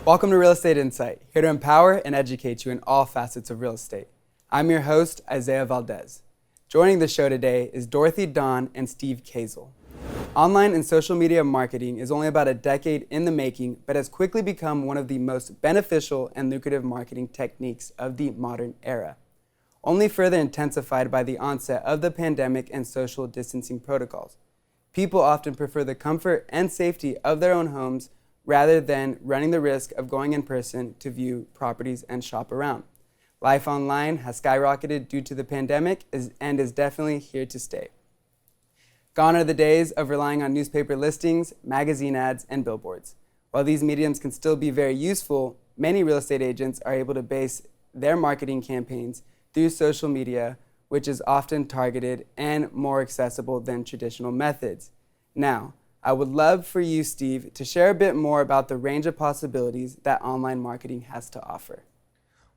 Welcome to Real Estate Insight, here to empower and educate you in all facets of real estate. I'm your host, Isaiah Valdez. Joining the show today is Dorothy Dawn and Steve Kazel. Online and social media marketing is only about a decade in the making, but has quickly become one of the most beneficial and lucrative marketing techniques of the modern era, only further intensified by the onset of the pandemic and social distancing protocols. People often prefer the comfort and safety of their own homes rather than running the risk of going in person to view properties and shop around. Life online has skyrocketed due to the pandemic and is definitely here to stay. Gone are the days of relying on newspaper listings, magazine ads, and billboards. While these mediums can still be very useful, many real estate agents are able to base their marketing campaigns through social media, which is often targeted and more accessible than traditional methods. Now, I would love for you, Steve, to share a bit more about the range of possibilities that online marketing has to offer.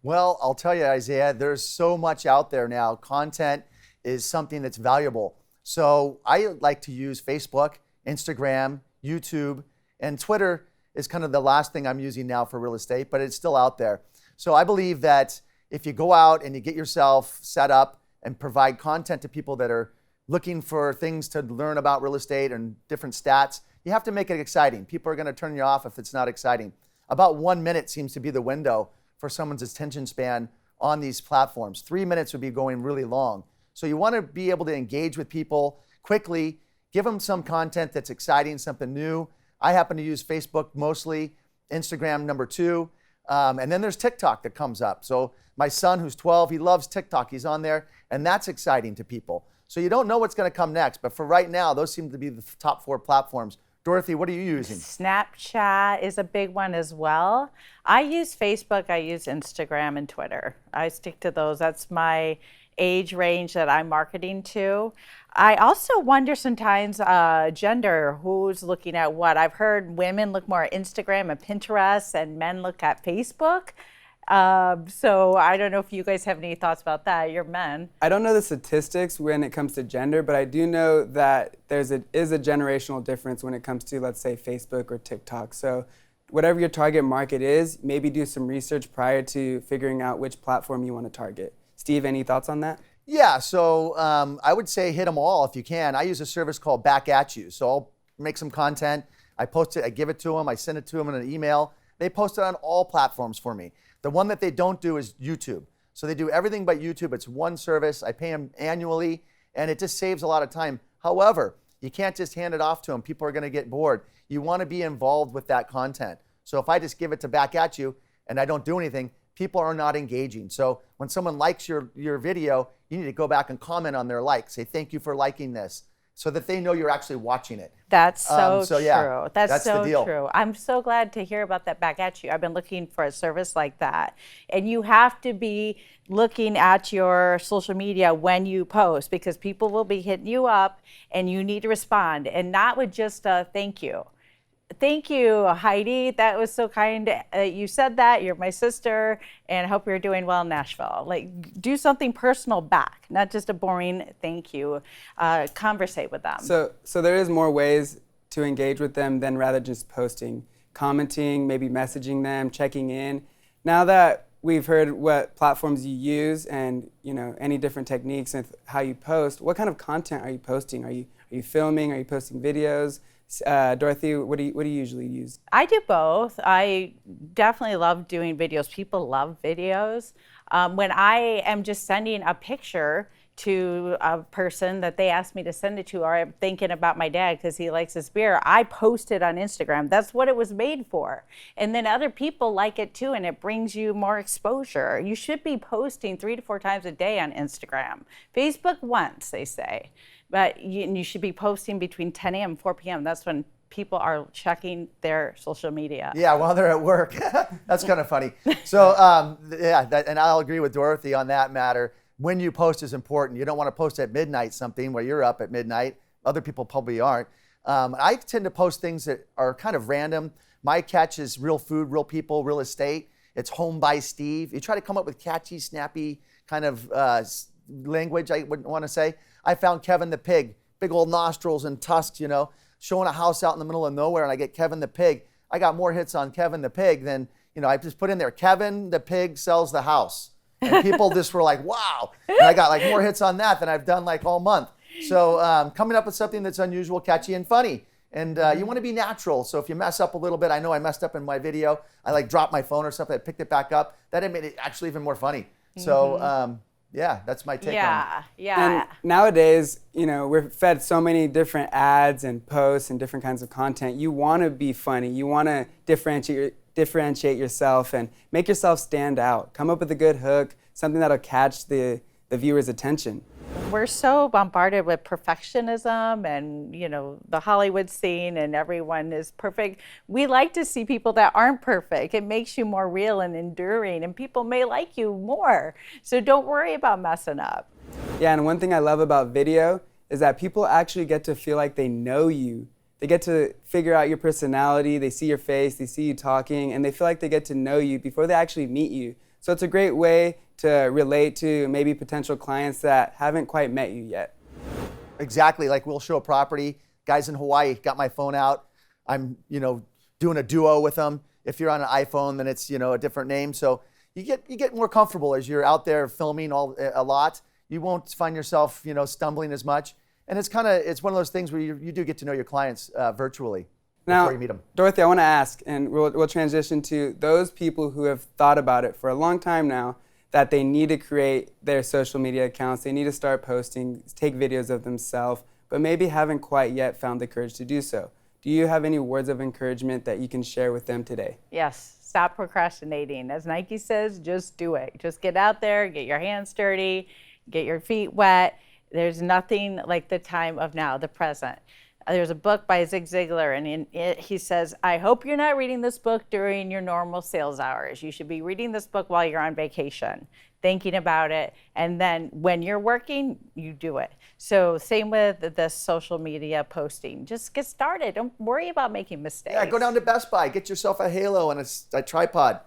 Well, I'll tell you, Isaiah, there's so much out there now. Content is something that's valuable. So I like to use Facebook, Instagram, YouTube, and Twitter is kind of the last thing I'm using now for real estate, but it's still out there. So I believe that if you go out and you get yourself set up and provide content to people that are looking for things to learn about real estate and different stats, you have to make it exciting. People are going to turn you off if it's not exciting. About 1 minute seems to be the window for someone's attention span on these platforms. 3 minutes would be going really long. So you want to be able to engage with people quickly, give them some content that's exciting, something new. I happen to use Facebook mostly, Instagram number 2, and then there's TikTok that comes up. So my son, who's 12, he loves TikTok. He's on there, and that's exciting to people. So you don't know what's going to come next, but for right now, those seem to be the top 4 platforms. Dorothy, what are you using? Snapchat is a big one as well. I use Facebook, I use Instagram and Twitter. I stick to those. That's my age range that I'm marketing to. I also wonder sometimes gender, who's looking at what. I've heard women look more at Instagram and Pinterest and men look at Facebook. So I don't know if you guys have any thoughts about that. You're men. I don't know the statistics when it comes to gender, but I do know that is a generational difference when it comes to, let's say, Facebook or TikTok. So whatever your target market is, maybe do some research prior to figuring out which platform you want to target. Steve, any thoughts on that? Yeah, so I would say hit them all if you can. I use a service called Back At You. So I'll make some content, I post it, I give it to them, I send it to them in an email. They post it on all platforms for me. The one that they don't do is YouTube. So they do everything but YouTube. It's one service. I pay them annually, and it just saves a lot of time. However, you can't just hand it off to them. People are going to get bored. You want to be involved with that content. So if I just give it to Back At You and I don't do anything, people are not engaging. So when someone likes your video, you need to go back and comment on their like. Say, thank you for liking this, so that they know you're actually watching it. That's so true. Yeah, that's the so deal. true. I'm so glad to hear about that Back At You. I've been looking for a service like that. And you have to be looking at your social media when you post, because people will be hitting you up and you need to respond, and not with just a thank you. Thank you, Heidi. That was so kind. You said that. You're my sister, and I hope you're doing well in Nashville. Like, do something personal back, not just a boring thank you. Conversate with them. So there is more ways to engage with them than rather just posting, commenting, maybe messaging them, checking in. Now that we've heard what platforms you use and any different techniques and how you post, what kind of content are you posting? Are you filming? Are you posting videos? Dorothy, what do you usually use? I do both. I definitely love doing videos. People love videos. When I am just sending a picture to a person that they asked me to send it to, or I'm thinking about my dad because he likes his beer, I post it on Instagram. That's what it was made for. And then other people like it too, and it brings you more exposure. You should be posting 3 to 4 times a day on Instagram. Facebook once, they say. But you should be posting between 10 a.m. and 4 p.m. That's when people are checking their social media. Yeah, while they're at work. That's kind of funny. So, and I'll agree with Dorothy on that matter. When you post is important. You don't want to post at midnight something where you're up at midnight. Other people probably aren't. I tend to post things that are kind of random. My catch is real food, real people, real estate. It's home by Steve. You try to come up with catchy, snappy kind of language, I wouldn't want to say. I found Kevin the pig, big old nostrils and tusks, showing a house out in the middle of nowhere, and I get Kevin the pig. I got more hits on Kevin the pig than I just put in there, Kevin the pig sells the house. And people just were like, wow. And I got like more hits on that than I've done like all month. So coming up with something that's unusual, catchy, and funny. And you want to be natural. So if you mess up a little bit, I know I messed up in my video. I like dropped my phone or something. I picked it back up. That made it actually even more funny. So yeah, that's my take on it. Yeah. And nowadays, we're fed so many different ads and posts and different kinds of content. You want to be funny. You want to differentiate yourself and make yourself stand out. Come up with a good hook, something that'll catch the viewer's attention. We're so bombarded with perfectionism and, the Hollywood scene, and everyone is perfect. We like to see people that aren't perfect. It makes you more real and enduring, and people may like you more. So don't worry about messing up. Yeah, and one thing I love about video is that people actually get to feel like they know you. They get to figure out your personality, they see your face, they see you talking, and they feel like they get to know you before they actually meet you. So it's a great way to relate to maybe potential clients that haven't quite met you yet. Exactly, like we'll show a property. Guys in Hawaii, got my phone out. I'm, doing a duo with them. If you're on an iPhone, then it's, a different name. So you get more comfortable as you're out there filming a lot. You won't find yourself, stumbling as much. And it's one of those things where you do get to know your clients virtually before you meet them. Dorothy, I want to ask, and we'll transition to those people who have thought about it for a long time now, that they need to create their social media accounts, they need to start posting, take videos of themselves, but maybe haven't quite yet found the courage to do so. Do you have any words of encouragement that you can share with them today? Yes, stop procrastinating. As Nike says, just do it. Just get out there, get your hands dirty, get your feet wet. There's nothing like the time of now, the present. There's a book by Zig Ziglar, and in it he says, I hope you're not reading this book during your normal sales hours. You should be reading this book while you're on vacation, thinking about it, and then when you're working, you do it. So same with the social media posting. Just get started. Don't worry about making mistakes. Yeah, go down to Best Buy, get yourself a halo and a tripod.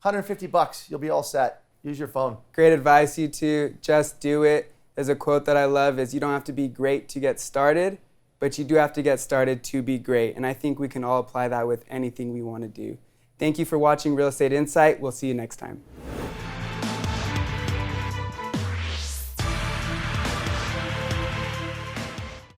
$150, you'll be all set. Use your phone. Great advice, you two. Just do it. There's a quote that I love is, you don't have to be great to get started, but you do have to get started to be great. And I think we can all apply that with anything we want to do. Thank you for watching Real Estate Insight. We'll see you next time.